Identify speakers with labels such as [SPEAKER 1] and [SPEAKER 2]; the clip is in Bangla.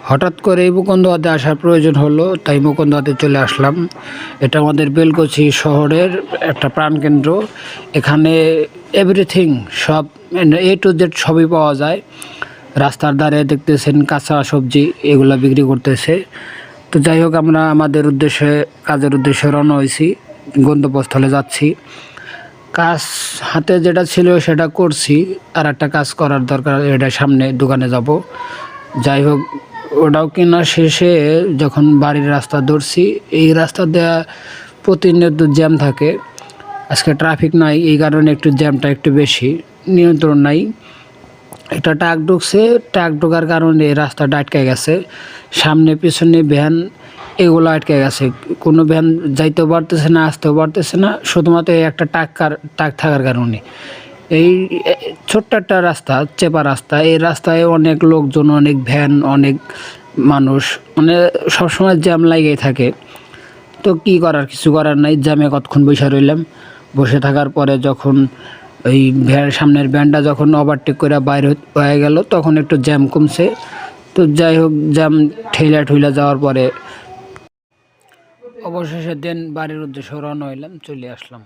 [SPEAKER 1] হঠাৎ করে এই মুকুন্দওয়াতে আসার প্রয়োজন হলো, তাই মুকুন্দওয়াতে চলে আসলাম। এটা আমাদের বেলকুচি শহরের একটা প্রাণকেন্দ্র। এখানে এভরিথিং সব এ টু জেড সবই পাওয়া যায়। রাস্তার ধারে দেখতেছেন কাঁচা সবজি এগুলো বিক্রি করতেছে। তো যাই হোক, আমরা আমাদের কাজের উদ্দেশ্যে রওনা হয়েছি, গন্তব্যস্থলে যাচ্ছি। কাজ হাতে যেটা ছিল সেটা করছি, আর একটা কাজ করার দরকার, এটা সামনে দোকানে যাব। যাই হোক, ওটাও কেনা শেষে যখন বাড়ির রাস্তা ধরছি, এই রাস্তা দেওয়া প্রতিনিয়ত জ্যাম থাকে। আজকে ট্রাফিক নাই, এই কারণে একটু জ্যামটা একটু বেশি, নিয়ন্ত্রণ নাই। একটা ট্রাক ঢুকছে, ট্রাক ঢোকার কারণে এই রাস্তাটা আটকে গেছে। সামনে পিছনে ভ্যান এগুলো আটকে গেছে, কোনো ভ্যান যাইতেও পারতেছে না, আসতেও পারতেছে না, শুধুমাত্র এই একটা ট্রাক থাকার কারণে। এই ছোট্ট একটা রাস্তা, চেপা রাস্তা, এই রাস্তায় অনেক লোকজন, অনেক ভ্যান, অনেক মানুষ, মানে সবসময় জ্যাম লাগেই থাকে। তো কী করার, কিছু করার নাই। জ্যামে কতক্ষণ বসে রইলাম। বসে থাকার পরে যখন ওই সামনের ভ্যানটা যখন ওভারটেক করে বাইরে হয়ে গেল, তখন একটু জ্যাম কমছে। তো যাই হোক, জ্যাম ঠেলা যাওয়ার পরে অবশেষে বাড়ির উদ্দেশ্যে রওনা হইলাম, চলে আসলাম।